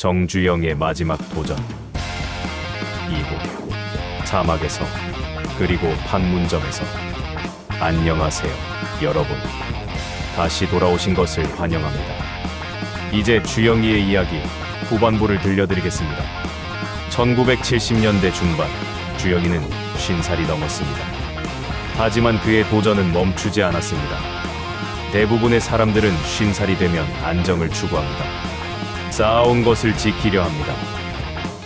정주영의 마지막 도전. 2부 사막에서 그리고 판문점에서. 안녕하세요, 여러분. 다시 돌아오신 것을 환영합니다. 이제 주영이의 이야기 후반부를 들려드리겠습니다. 1970년대 중반, 주영이는 50살이 넘었습니다. 하지만 그의 도전은 멈추지 않았습니다. 대부분의 사람들은 50살이 되면 안정을 추구합니다. 쌓아온 것을 지키려 합니다.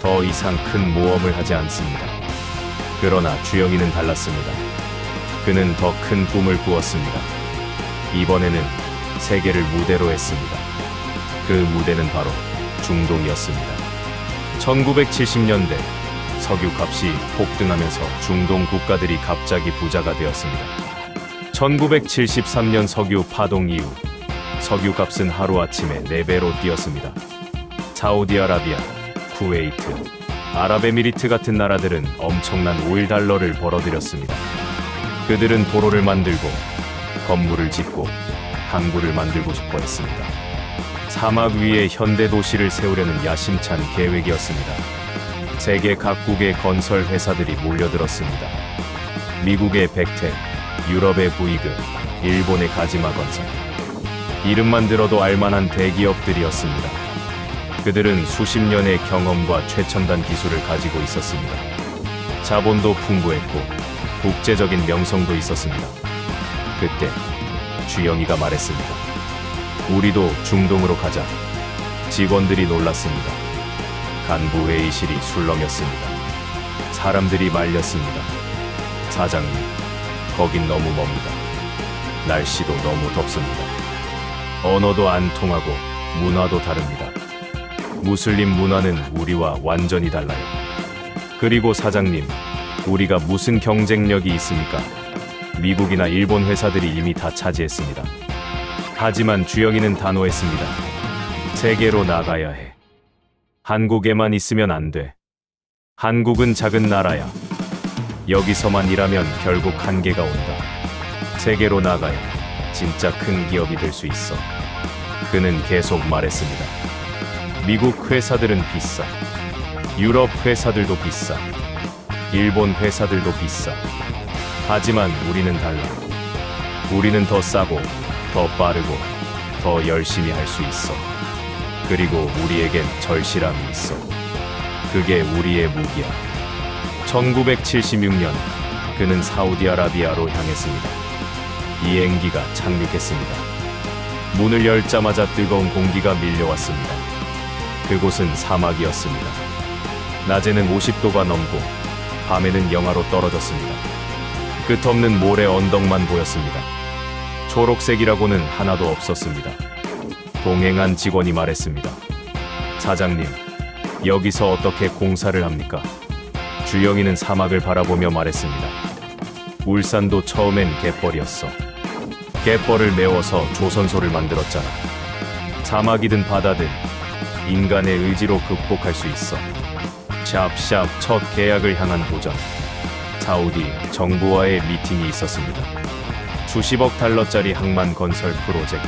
더 이상 큰 모험을 하지 않습니다. 그러나 주영이는 달랐습니다. 그는 더 큰 꿈을 꾸었습니다. 이번에는 세계를 무대로 했습니다. 그 무대는 바로 중동이었습니다. 1970년대 석유값이 폭등하면서 중동 국가들이 갑자기 부자가 되었습니다. 1973년 석유 파동 이후 석유값은 하루아침에 4배로 뛰었습니다. 사우디아라비아, 쿠웨이트, 아랍에미리트 같은 나라들은 엄청난 오일 달러를 벌어들였습니다. 그들은 도로를 만들고 건물을 짓고 항구를 만들고 싶어 했습니다. 사막 위에 현대 도시를 세우려는 야심찬 계획이었습니다. 세계 각국의 건설 회사들이 몰려들었습니다. 미국의 백택, 유럽의 부이그, 일본의 가지마 건설. 이름만 들어도 알만한 대기업들이었습니다. 그들은 수십 년의 경험과 최첨단 기술을 가지고 있었습니다. 자본도 풍부했고 국제적인 명성도 있었습니다. 그때 주영이가 말했습니다. 우리도 중동으로 가자. 직원들이 놀랐습니다. 간부 회의실이 술렁였습니다. 사람들이 말렸습니다. 사장님, 거긴 너무 멉니다. 날씨도 너무 덥습니다. 언어도 안 통하고 문화도 다릅니다. 무슬림 문화는 우리와 완전히 달라요. 그리고 사장님, 우리가 무슨 경쟁력이 있습니까? 미국이나 일본 회사들이 이미 다 차지했습니다. 하지만 주영이는 단호했습니다. 세계로 나가야 해. 한국에만 있으면 안 돼. 한국은 작은 나라야. 여기서만 일하면 결국 한계가 온다. 세계로 나가야 진짜 큰 기업이 될 수 있어. 그는 계속 말했습니다. 미국 회사들은 비싸. 유럽 회사들도 비싸. 일본 회사들도 비싸. 하지만 우리는 달라. 우리는 더 싸고 더 빠르고 더 열심히 할 수 있어. 그리고 우리에겐 절실함이 있어. 그게 우리의 무기야. 1976년 그는 사우디아라비아로 향했습니다. 비행기가 착륙했습니다. 문을 열자마자 뜨거운 공기가 밀려왔습니다. 그곳은 사막이었습니다. 낮에는 50도가 넘고 밤에는 영하로 떨어졌습니다. 끝없는 모래 언덕만 보였습니다. 초록색이라고는 하나도 없었습니다. 동행한 직원이 말했습니다. 사장님, 여기서 어떻게 공사를 합니까? 주영이는 사막을 바라보며 말했습니다. 울산도 처음엔 갯벌이었어. 갯벌을 메워서 조선소를 만들었잖아. 사막이든 바다든 인간의 의지로 극복할 수 있어. 샵샵 첫 계약을 향한 도전. 사우디 정부와의 미팅이 있었습니다. 수십억 달러짜리 항만 건설 프로젝트.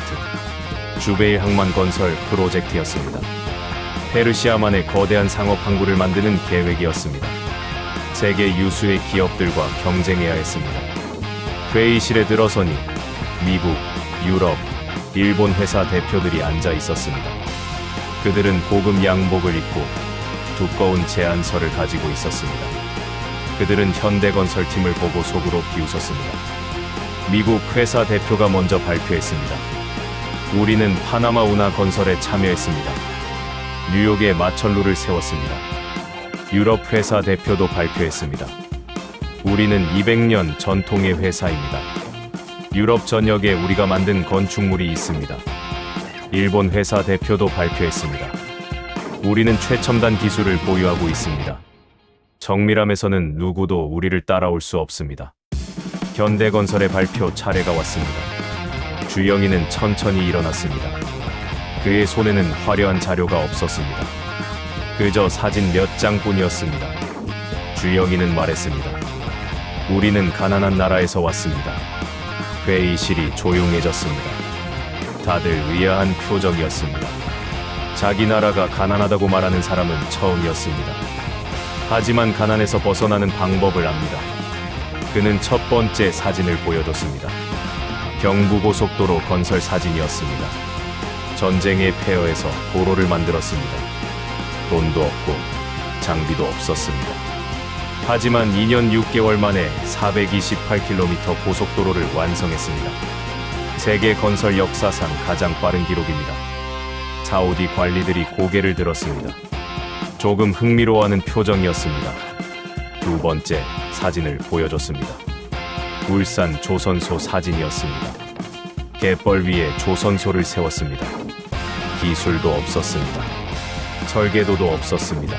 주베일 항만 건설 프로젝트였습니다. 페르시아만의 거대한 상업 항구를 만드는 계획이었습니다. 세계 유수의 기업들과 경쟁해야 했습니다. 회의실에 들어서니 미국, 유럽, 일본 회사 대표들이 앉아 있었습니다. 그들은 고급 양복을 입고 두꺼운 제안서를 가지고 있었습니다. 그들은 현대건설팀을 보고 속으로 비웃었습니다. 미국 회사 대표가 먼저 발표했습니다. 우리는 파나마 운하 건설에 참여했습니다. 뉴욕에 마천루를 세웠습니다. 유럽 회사 대표도 발표했습니다. 우리는 200년 전통의 회사입니다. 유럽 전역에 우리가 만든 건축물이 있습니다. 일본 회사 대표도 발표했습니다. 우리는 최첨단 기술을 보유하고 있습니다. 정밀함에서는 누구도 우리를 따라올 수 없습니다. 현대건설의 발표 차례가 왔습니다. 주영이는 천천히 일어났습니다. 그의 손에는 화려한 자료가 없었습니다. 그저 사진 몇 장뿐이었습니다. 주영이는 말했습니다. 우리는 가난한 나라에서 왔습니다. 회의실이 조용해졌습니다. 다들 의아한 표정이었습니다. 자기 나라가 가난하다고 말하는 사람은 처음이었습니다. 하지만 가난에서 벗어나는 방법을 압니다. 그는 첫 번째 사진을 보여줬습니다. 경부고속도로 건설 사진이었습니다. 전쟁의 폐허에서 도로를 만들었습니다. 돈도 없고 장비도 없었습니다. 하지만 2년 6개월 만에 428km 고속도로를 완성했습니다. 세계 건설 역사상 가장 빠른 기록입니다. 사우디 관리들이 고개를 들었습니다. 조금 흥미로워하는 표정이었습니다. 두 번째 사진을 보여줬습니다. 울산 조선소 사진이었습니다. 갯벌 위에 조선소를 세웠습니다. 기술도 없었습니다. 설계도도 없었습니다.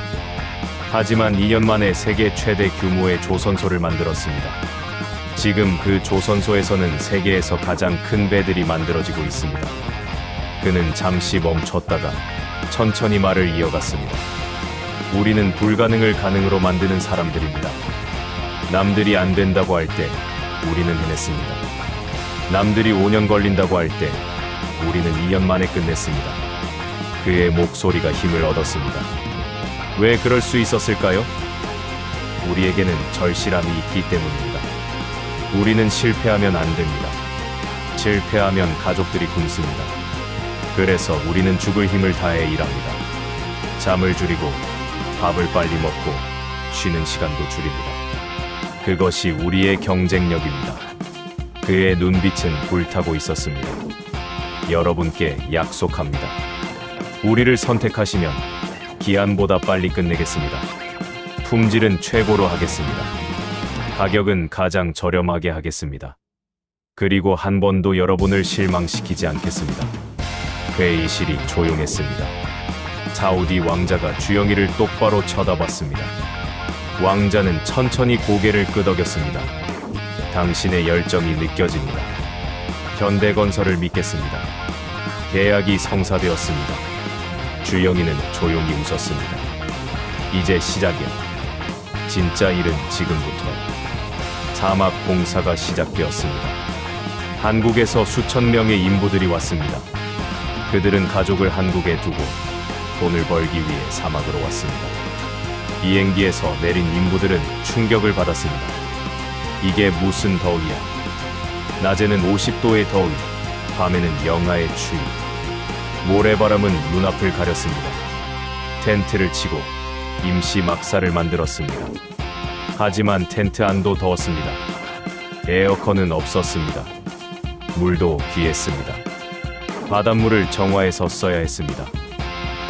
하지만 2년 만에 세계 최대 규모의 조선소를 만들었습니다. 지금 그 조선소에서는 세계에서 가장 큰 배들이 만들어지고 있습니다. 그는 잠시 멈췄다가 천천히 말을 이어갔습니다. 우리는 불가능을 가능으로 만드는 사람들입니다. 남들이 안 된다고 할 때 우리는 해냈습니다. 남들이 5년 걸린다고 할 때 우리는 2년 만에 끝냈습니다. 그의 목소리가 힘을 얻었습니다. 왜 그럴 수 있었을까요? 우리에게는 절실함이 있기 때문입니다. 우리는 실패하면 안 됩니다. 실패하면 가족들이 굶습니다. 그래서 우리는 죽을 힘을 다해 일합니다. 잠을 줄이고 밥을 빨리 먹고 쉬는 시간도 줄입니다. 그것이 우리의 경쟁력입니다. 그의 눈빛은 불타고 있었습니다. 여러분께 약속합니다. 우리를 선택하시면 기한보다 빨리 끝내겠습니다. 품질은 최고로 하겠습니다. 가격은 가장 저렴하게 하겠습니다. 그리고 한 번도 여러분을 실망시키지 않겠습니다. 회의실이 조용했습니다. 사우디 왕자가 주영이를 똑바로 쳐다봤습니다. 왕자는 천천히 고개를 끄덕였습니다. 당신의 열정이 느껴집니다. 현대건설을 믿겠습니다. 계약이 성사되었습니다. 주영이는 조용히 웃었습니다. 이제 시작이야. 진짜 일은 지금부터. 사막 공사가 시작되었습니다. 한국에서 수천 명의 인부들이 왔습니다. 그들은 가족을 한국에 두고 돈을 벌기 위해 사막으로 왔습니다. 비행기에서 내린 인부들은 충격을 받았습니다. 이게 무슨 더위야. 낮에는 50도의 더위, 밤에는 영하의 추위. 모래바람은 눈앞을 가렸습니다. 텐트를 치고 임시 막사를 만들었습니다. 하지만 텐트 안도 더웠습니다. 에어컨은 없었습니다. 물도 귀했습니다. 바닷물을 정화해서 써야 했습니다.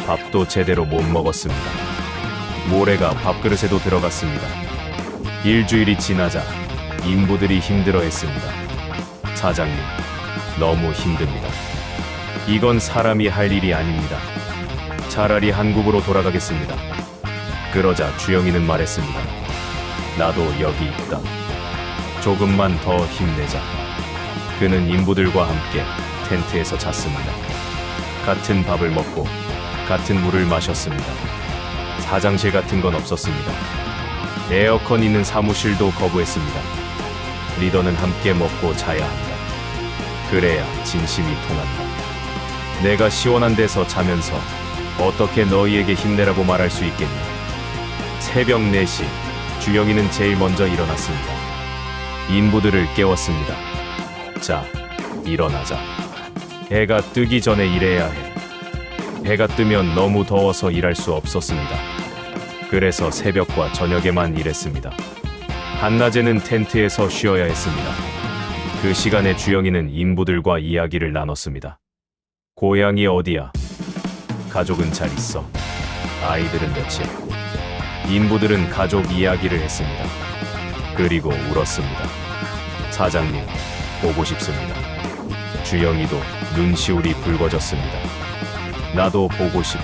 밥도 제대로 못 먹었습니다. 모래가 밥그릇에도 들어갔습니다. 일주일이 지나자 인부들이 힘들어했습니다. 사장님, 너무 힘듭니다. 이건 사람이 할 일이 아닙니다. 차라리 한국으로 돌아가겠습니다. 그러자 주영이는 말했습니다. 나도 여기 있다. 조금만 더 힘내자. 그는 인부들과 함께 텐트에서 잤습니다. 같은 밥을 먹고 같은 물을 마셨습니다. 화장실 같은 건 없었습니다. 에어컨 있는 사무실도 거부했습니다. 리더는 함께 먹고 자야 한다. 그래야 진심이 통한다. 내가 시원한 데서 자면서 어떻게 너희에게 힘내라고 말할 수 있겠냐. 새벽 4시 주영이는 제일 먼저 일어났습니다. 인부들을 깨웠습니다. 자, 일어나자. 해가 뜨기 전에 일해야 해. 해가 뜨면 너무 더워서 일할 수 없었습니다. 그래서 새벽과 저녁에만 일했습니다. 한낮에는 텐트에서 쉬어야 했습니다. 그 시간에 주영이는 인부들과 이야기를 나눴습니다. 고향이 어디야? 가족은 잘 있어. 아이들은 몇이야? 인부들은 가족 이야기를 했습니다. 그리고 울었습니다. 사장님, 보고 싶습니다. 주영이도 눈시울이 붉어졌습니다. 나도 보고 싶어.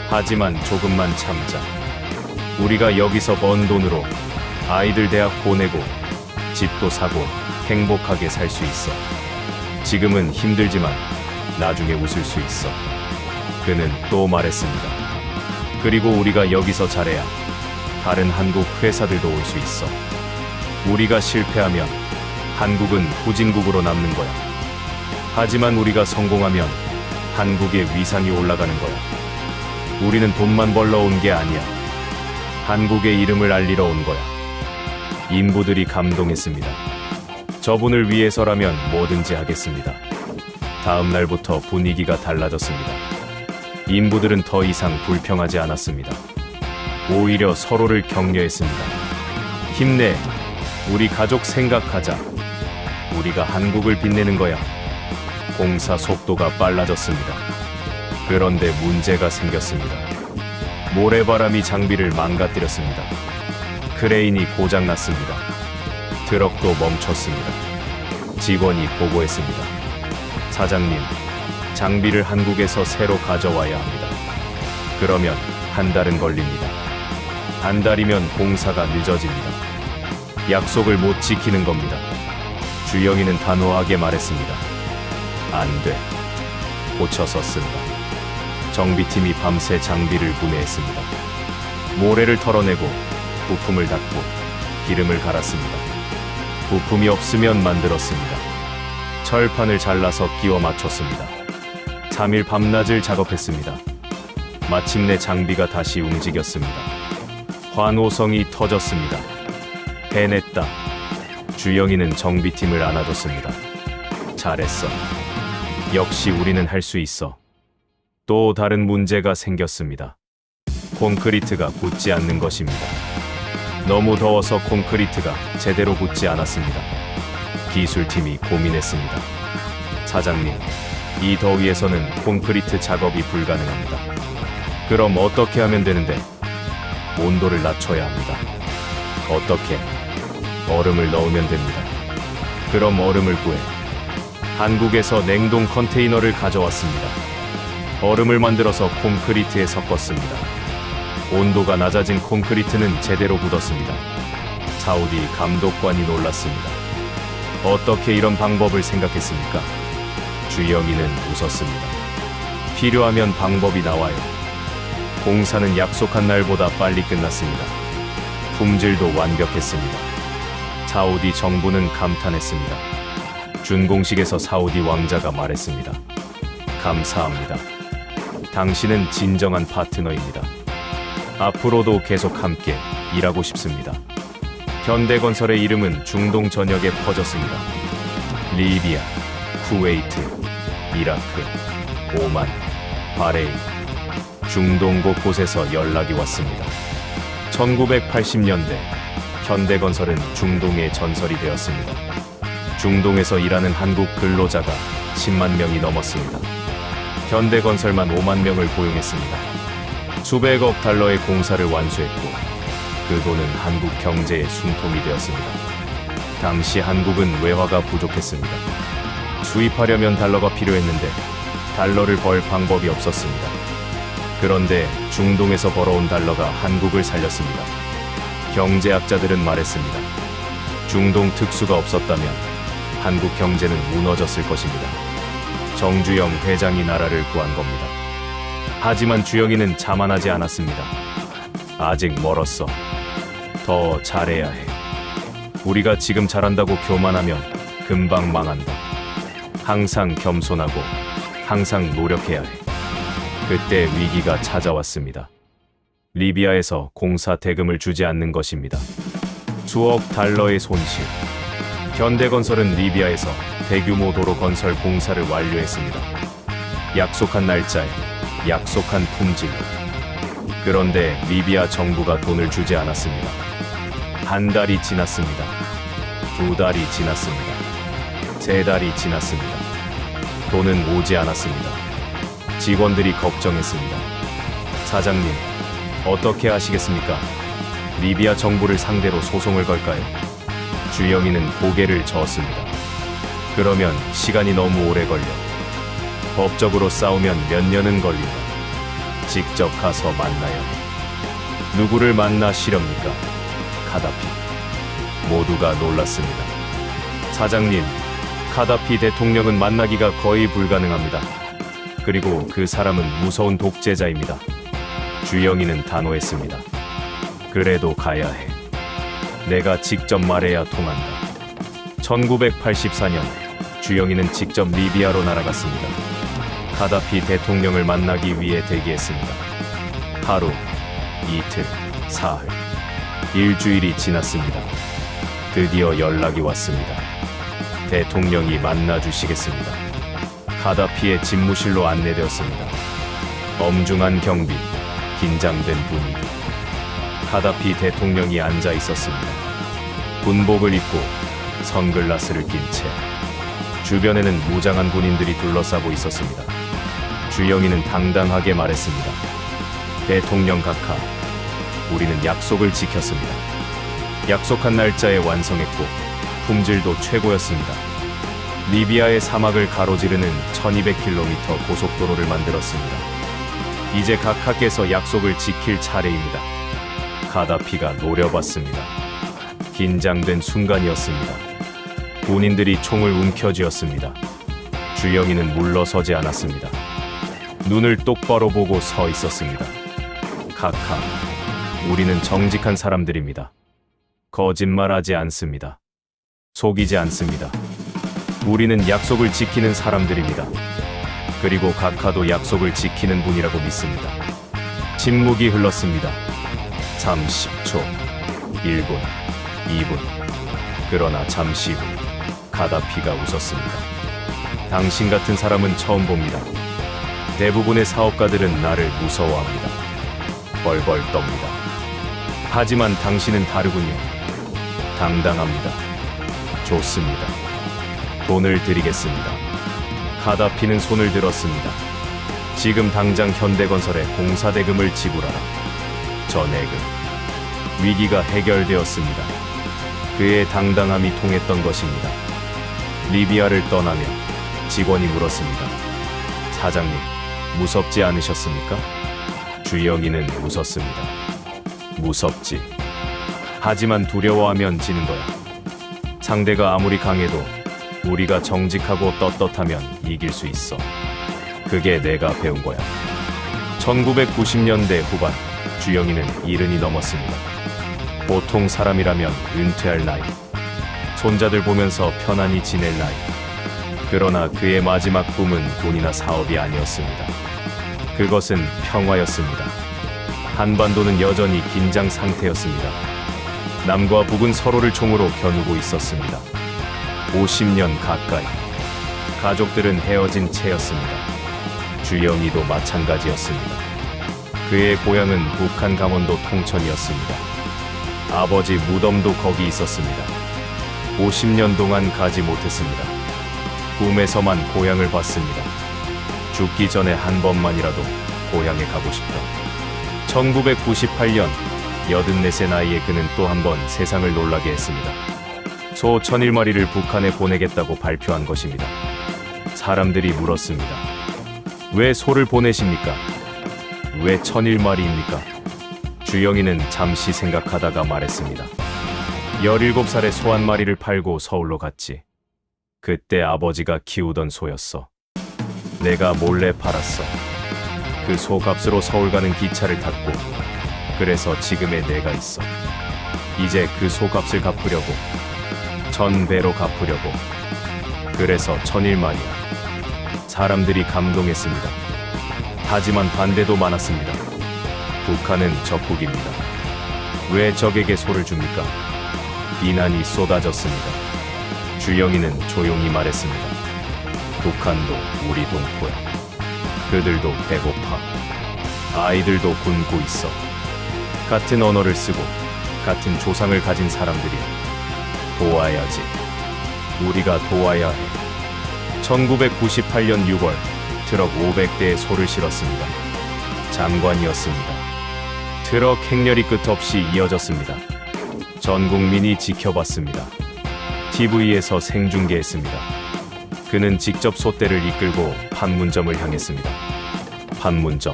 하지만 조금만 참자. 우리가 여기서 번 돈으로 아이들 대학 보내고 집도 사고 행복하게 살 수 있어. 지금은 힘들지만 나중에 웃을 수 있어. 그는 또 말했습니다. 그리고 우리가 여기서 잘해야 다른 한국 회사들도 올 수 있어. 우리가 실패하면 한국은 후진국으로 남는 거야. 하지만 우리가 성공하면 한국의 위상이 올라가는 거야. 우리는 돈만 벌러 온 게 아니야. 한국의 이름을 알리러 온 거야. 인부들이 감동했습니다. 저분을 위해서라면 뭐든지 하겠습니다. 다음 날부터 분위기가 달라졌습니다. 인부들은 더 이상 불평하지 않았습니다. 오히려 서로를 격려했습니다. 힘내. 우리 가족 생각하자. 우리가 한국을 빛내는 거야. 공사 속도가 빨라졌습니다. 그런데 문제가 생겼습니다. 모래바람이 장비를 망가뜨렸습니다. 크레인이 고장났습니다. 트럭도 멈췄습니다. 직원이 보고했습니다. 사장님, 장비를 한국에서 새로 가져와야 합니다. 그러면 한 달은 걸립니다. 한 달이면 공사가 늦어집니다. 약속을 못 지키는 겁니다. 주영이는 단호하게 말했습니다. 안 돼. 고쳐서 쓴다. 정비팀이 밤새 장비를 구매했습니다. 모래를 털어내고 부품을 닦고 기름을 갈았습니다. 부품이 없으면 만들었습니다. 철판을 잘라서 끼워 맞췄습니다. 3일 밤낮을 작업했습니다. 마침내 장비가 다시 움직였습니다. 환호성이 터졌습니다. 해냈다. 주영이는 정비팀을 안아줬습니다. 잘했어. 역시 우리는 할 수 있어. 또 다른 문제가 생겼습니다. 콘크리트가 붙지 않는 것입니다. 너무 더워서 콘크리트가 제대로 붙지 않았습니다. 기술팀이 고민했습니다. 사장님, 이 더위에서는 콘크리트 작업이 불가능합니다. 그럼 어떻게 하면 되는데? 온도를 낮춰야 합니다. 어떻게? 얼음을 넣으면 됩니다. 그럼 얼음을 구해. 한국에서 냉동 컨테이너를 가져왔습니다. 얼음을 만들어서 콘크리트에 섞었습니다. 온도가 낮아진 콘크리트는 제대로 굳었습니다. 사우디 감독관이 놀랐습니다. 어떻게 이런 방법을 생각했습니까? 주영이는 웃었습니다. 필요하면 방법이 나와요. 공사는 약속한 날보다 빨리 끝났습니다. 품질도 완벽했습니다. 사우디 정부는 감탄했습니다. 준공식에서 사우디 왕자가 말했습니다. 감사합니다. 당신은 진정한 파트너입니다. 앞으로도 계속 함께 일하고 싶습니다. 현대건설의 이름은 중동 전역에 퍼졌습니다. 리비아, 쿠웨이트, 이라크, 오만, 바레인, 중동 곳곳에서 연락이 왔습니다. 1980년대 현대건설은 중동의 전설이 되었습니다. 중동에서 일하는 한국 근로자가 10만 명이 넘었습니다. 현대건설만 5만 명을 고용했습니다. 수백억 달러의 공사를 완수했고 그 돈은 한국 경제의 숨통이 되었습니다. 당시 한국은 외화가 부족했습니다. 수입하려면 달러가 필요했는데 달러를 벌 방법이 없었습니다. 그런데 중동에서 벌어온 달러가 한국을 살렸습니다. 경제학자들은 말했습니다. 중동 특수가 없었다면 한국 경제는 무너졌을 것입니다. 정주영 회장이 나라를 구한 겁니다. 하지만 주영이는 자만하지 않았습니다. 아직 멀었어. 더 잘해야 해. 우리가 지금 잘한다고 교만하면 금방 망한다. 항상 겸손하고 항상 노력해야 해. 그때 위기가 찾아왔습니다. 리비아에서 공사 대금을 주지 않는 것입니다. 수억 달러의 손실. 현대건설은 리비아에서 대규모 도로 건설 공사를 완료했습니다. 약속한 날짜에 약속한 품질로. 그런데 리비아 정부가 돈을 주지 않았습니다. 한 달이 지났습니다. 2달이 지났습니다. 3달이 지났습니다. 돈은 오지 않았습니다. 직원들이 걱정했습니다. 사장님, 어떻게 하시겠습니까? 리비아 정부를 상대로 소송을 걸까요? 주영이는 고개를 저었습니다. 그러면 시간이 너무 오래 걸려. 법적으로 싸우면 몇 년은 걸린다. 직접 가서 만나야 해. 누구를 만나시렵니까? 카다피. 모두가 놀랐습니다. 사장님, 카다피 대통령은 만나기가 거의 불가능합니다. 그리고 그 사람은 무서운 독재자입니다. 주영이는 단호했습니다. 그래도 가야 해. 내가 직접 말해야 통한다. 1984년 주영이는 직접 리비아로 날아갔습니다. 가다피 대통령을 만나기 위해 대기했습니다. 하루, 이틀, 사흘, 일주일이 지났습니다. 드디어 연락이 왔습니다. 대통령이 만나주시겠습니다. 가다피의 집무실로 안내되었습니다. 엄중한 경비, 긴장된 분위기. 가다피 대통령이 앉아 있었습니다. 군복을 입고 선글라스를 낀 채 주변에는 무장한 군인들이 둘러싸고 있었습니다. 주영이는 당당하게 말했습니다. 대통령 각하, 우리는 약속을 지켰습니다. 약속한 날짜에 완성했고 품질도 최고였습니다. 리비아의 사막을 가로지르는 1200km 고속도로를 만들었습니다. 이제 각하께서 약속을 지킬 차례입니다. 가다피가 노려봤습니다. 긴장된 순간이었습니다. 군인들이 총을 움켜쥐었습니다. 주영이는 물러서지 않았습니다. 눈을 똑바로 보고 서 있었습니다. 각하, 우리는 정직한 사람들입니다. 거짓말하지 않습니다. 속이지 않습니다. 우리는 약속을 지키는 사람들입니다. 그리고 각하도 약속을 지키는 분이라고 믿습니다. 침묵이 흘렀습니다. 30초, 1분, 2분. 그러나 잠시 후 가다피가 웃었습니다. 당신 같은 사람은 처음 봅니다. 대부분의 사업가들은 나를 무서워합니다. 벌벌 떱니다. 하지만 당신은 다르군요. 당당합니다. 좋습니다. 돈을 드리겠습니다. 가다피는 손을 들었습니다. 지금 당장 현대건설에 공사대금을 지불하라. 전해금. 위기가 해결되었습니다. 그의 당당함이 통했던 것입니다. 리비아를 떠나며 직원이 물었습니다. 사장님, 무섭지 않으셨습니까? 주영이는 웃었습니다. 무섭지. 하지만 두려워하면 지는 거야. 상대가 아무리 강해도 우리가 정직하고 떳떳하면 이길 수 있어. 그게 내가 배운 거야. 1990년대 후반, 주영이는 70이 넘었습니다. 보통 사람이라면 은퇴할 나이. 손자들 보면서 편안히 지낼 나이. 그러나 그의 마지막 꿈은 돈이나 사업이 아니었습니다. 그것은 평화였습니다. 한반도는 여전히 긴장 상태였습니다. 남과 북은 서로를 총으로 겨누고 있었습니다. 50년 가까이. 가족들은 헤어진 채였습니다. 주영이도 마찬가지였습니다. 그의 고향은 북한 강원도 통천이었습니다. 아버지 무덤도 거기 있었습니다. 50년 동안 가지 못했습니다. 꿈에서만 고향을 봤습니다. 죽기 전에 한 번만이라도 고향에 가고 싶다. 1998년 84세 나이에 그는 또 한 번 세상을 놀라게 했습니다. 소 1001마리를 북한에 보내겠다고 발표한 것입니다. 사람들이 물었습니다. 왜 소를 보내십니까? 왜 1001마리입니까? 주영이는 잠시 생각하다가 말했습니다. 17살에 소 한 마리를 팔고 서울로 갔지. 그때 아버지가 키우던 소였어. 내가 몰래 팔았어. 그 소 값으로 서울 가는 기차를 탔고, 그래서 지금의 내가 있어. 이제 그 소 값을 갚으려고, 1000배로 갚으려고. 그래서 1001마리야. 사람들이 감동했습니다. 하지만 반대도 많았습니다. 북한은 적국입니다. 왜 적에게 소를 줍니까? 비난이 쏟아졌습니다. 주영이는 조용히 말했습니다. 북한도 우리 동포야. 그들도 배고파. 아이들도 굶고 있어. 같은 언어를 쓰고 같은 조상을 가진 사람들이야. 도와야지. 우리가 도와야 해. 1998년 6월 트럭 500대의 소를 실었습니다. 장관이었습니다. 트럭 행렬이 끝없이 이어졌습니다. 전 국민이 지켜봤습니다. TV에서 생중계했습니다. 그는 직접 소떼를 이끌고 판문점을 향했습니다. 판문점,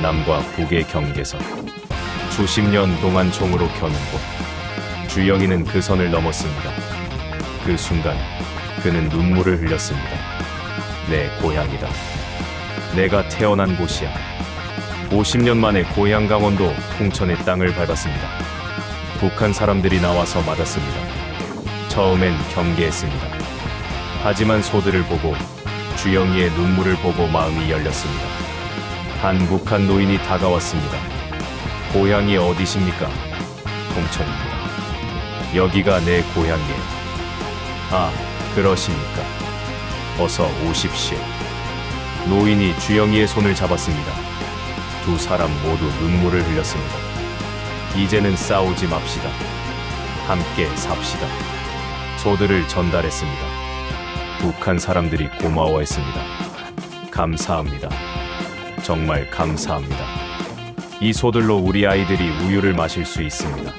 남과 북의 경계선. 수십 년 동안 총으로 겨눈 곳. 주영이는 그 선을 넘었습니다. 그 순간 그는 눈물을 흘렸습니다. 내 고향이다. 내가 태어난 곳이야. 50년 만에 고향 강원도 통천의 땅을 밟았습니다. 북한 사람들이 나와서 맞았습니다. 처음엔 경계했습니다. 하지만 소들을 보고 주영이의 눈물을 보고 마음이 열렸습니다. 한 북한 노인이 다가왔습니다. 고향이 어디십니까? 동천입니다. 여기가 내 고향이에요. 아, 그러십니까? 어서 오십시오. 노인이 주영이의 손을 잡았습니다. 두 사람 모두 눈물을 흘렸습니다. 이제는 싸우지 맙시다. 함께 삽시다. 소들을 전달했습니다. 북한 사람들이 고마워했습니다. 감사합니다. 정말 감사합니다. 이 소들로 우리 아이들이 우유를 마실 수 있습니다.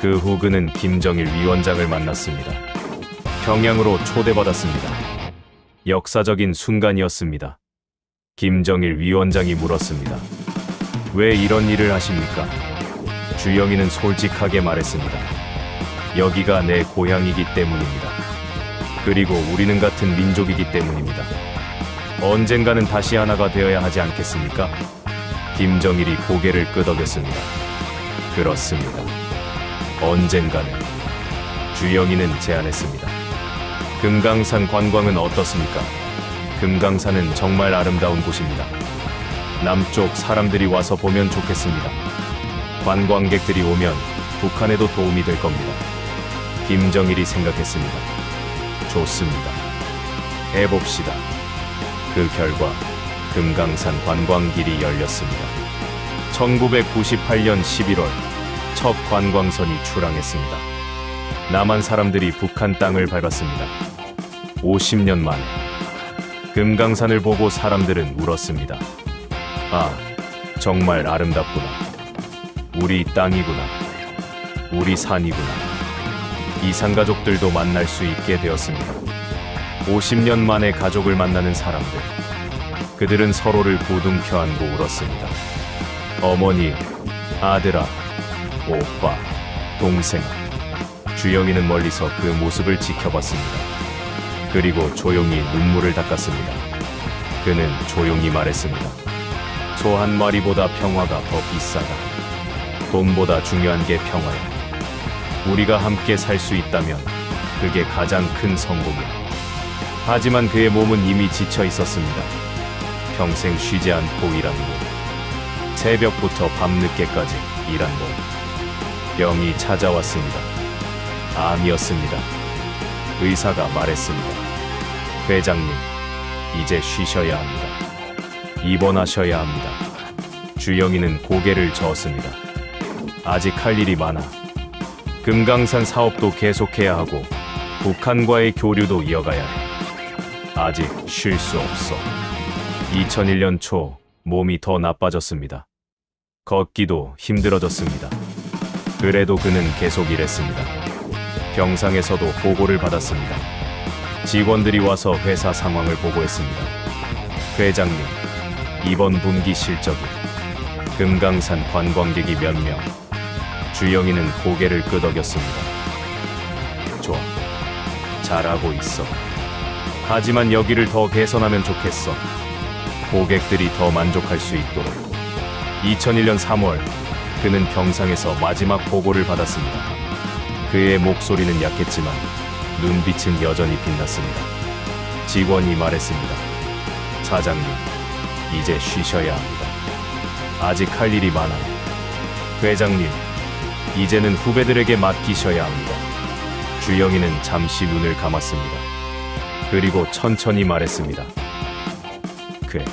그 후 그는 김정일 위원장을 만났습니다. 평양으로 초대받았습니다. 역사적인 순간이었습니다. 김정일 위원장이 물었습니다. 왜 이런 일을 하십니까? 주영이는 솔직하게 말했습니다. 여기가 내 고향이기 때문입니다. 그리고 우리는 같은 민족이기 때문입니다. 언젠가는 다시 하나가 되어야 하지 않겠습니까? 김정일이 고개를 끄덕였습니다. 그렇습니다. 언젠가는. 주영이는 제안했습니다. 금강산 관광은 어떻습니까? 금강산은 정말 아름다운 곳입니다. 남쪽 사람들이 와서 보면 좋겠습니다. 관광객들이 오면 북한에도 도움이 될 겁니다. 김정일이 생각했습니다. 좋습니다. 해봅시다. 그 결과 금강산 관광길이 열렸습니다. 1998년 11월 첫 관광선이 출항했습니다. 남한 사람들이 북한 땅을 밟았습니다. 50년 만에 금강산을 보고 사람들은 울었습니다. 아, 정말 아름답구나. 우리 땅이구나. 우리 산이구나. 이산가족들도 만날 수 있게 되었습니다. 50년 만에 가족을 만나는 사람들. 그들은 서로를 부둥켜 안고 울었습니다. 어머니, 아들아, 오빠, 동생. 주영이는 멀리서 그 모습을 지켜봤습니다. 그리고 조용히 눈물을 닦았습니다. 그는 조용히 말했습니다. 소 한 마리보다 평화가 더 비싸다. 돈보다 중요한 게 평화야. 우리가 함께 살 수 있다면 그게 가장 큰 성공이야. 하지만 그의 몸은 이미 지쳐 있었습니다. 평생 쉬지 않고 일한 몸. 새벽부터 밤늦게까지 일한 몸. 병이 찾아왔습니다. 암이었습니다. 의사가 말했습니다. 회장님, 이제 쉬셔야 합니다. 입원하셔야 합니다. 주영이는 고개를 저었습니다. 아직 할 일이 많아. 금강산 사업도 계속해야 하고 북한과의 교류도 이어가야 해. 아직 쉴 수 없어. 2001년 초 몸이 더 나빠졌습니다. 걷기도 힘들어졌습니다. 그래도 그는 계속 일했습니다. 병상에서도 보고를 받았습니다. 직원들이 와서 회사 상황을 보고했습니다. 회장님, 이번 분기 실적이 금강산 관광객이 몇 명? 주영이는 고개를 끄덕였습니다. 좋아, 잘하고 있어. 하지만 여기를 더 개선하면 좋겠어. 고객들이 더 만족할 수 있도록. 2001년 3월 그는 병상에서 마지막 보고를 받았습니다. 그의 목소리는 약했지만 눈빛은 여전히 빛났습니다. 직원이 말했습니다. 사장님, 이제 쉬셔야 합니다. 아직 할 일이 많아요. 회장님, 이제는 후배들에게 맡기셔야 합니다. 주영이는 잠시 눈을 감았습니다. 그리고 천천히 말했습니다. 그래,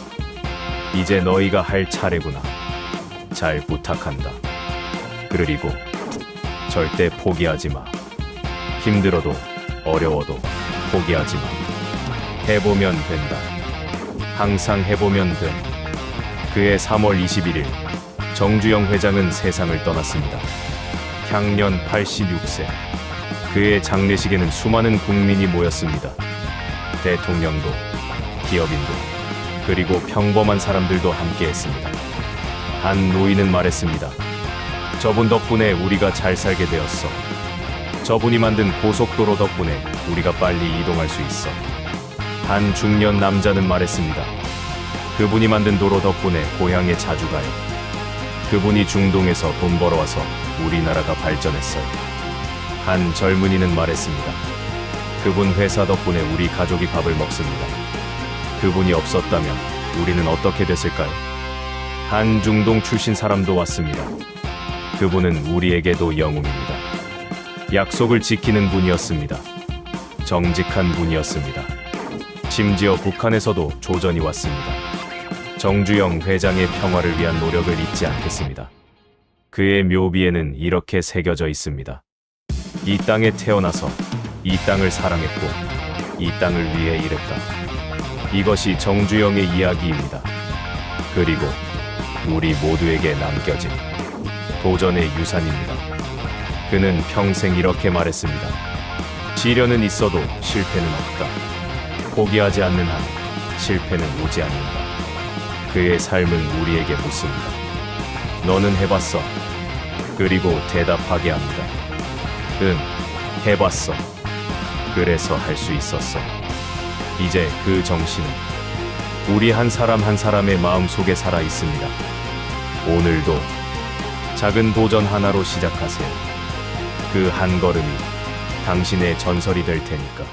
이제 너희가 할 차례구나. 잘 부탁한다. 그리고 절대 포기하지 마. 힘들어도 어려워도 포기하지 마. 해보면 된다. 항상 해보면 돼. 그해 3월 21일 정주영 회장은 세상을 떠났습니다. 향년 86세. 그의 장례식에는 수많은 국민이 모였습니다. 대통령도, 기업인도, 그리고 평범한 사람들도 함께했습니다. 한 노인은 말했습니다. 저분 덕분에 우리가 잘 살게 되었어. 저분이 만든 고속도로 덕분에 우리가 빨리 이동할 수 있어. 한 중년 남자는 말했습니다. 그분이 만든 도로 덕분에 고향에 자주 가요. 그분이 중동에서 돈 벌어와서 우리나라가 발전했어요. 한 젊은이는 말했습니다. 그분 회사 덕분에 우리 가족이 밥을 먹습니다. 그분이 없었다면 우리는 어떻게 됐을까요? 한 중동 출신 사람도 왔습니다. 그분은 우리에게도 영웅입니다. 약속을 지키는 분이었습니다. 정직한 분이었습니다. 심지어 북한에서도 조전이 왔습니다. 정주영 회장의 평화를 위한 노력을 잊지 않겠습니다. 그의 묘비에는 이렇게 새겨져 있습니다. 이 땅에 태어나서 이 땅을 사랑했고 이 땅을 위해 일했다. 이것이 정주영의 이야기입니다. 그리고 우리 모두에게 남겨진 도전의 유산입니다. 그는 평생 이렇게 말했습니다. 시련은 있어도 실패는 없다. 포기하지 않는 한 실패는 오지 않는다. 그의 삶은 우리에게 묻습니다. 너는 해봤어. 그리고 대답하게 합니다. 응, 해봤어. 그래서 할 수 있었어. 이제 그 정신은 우리 한 사람 한 사람의 마음 속에 살아 있습니다. 오늘도 작은 도전 하나로 시작하세요. 그 한 걸음이 당신의 전설이 될 테니까.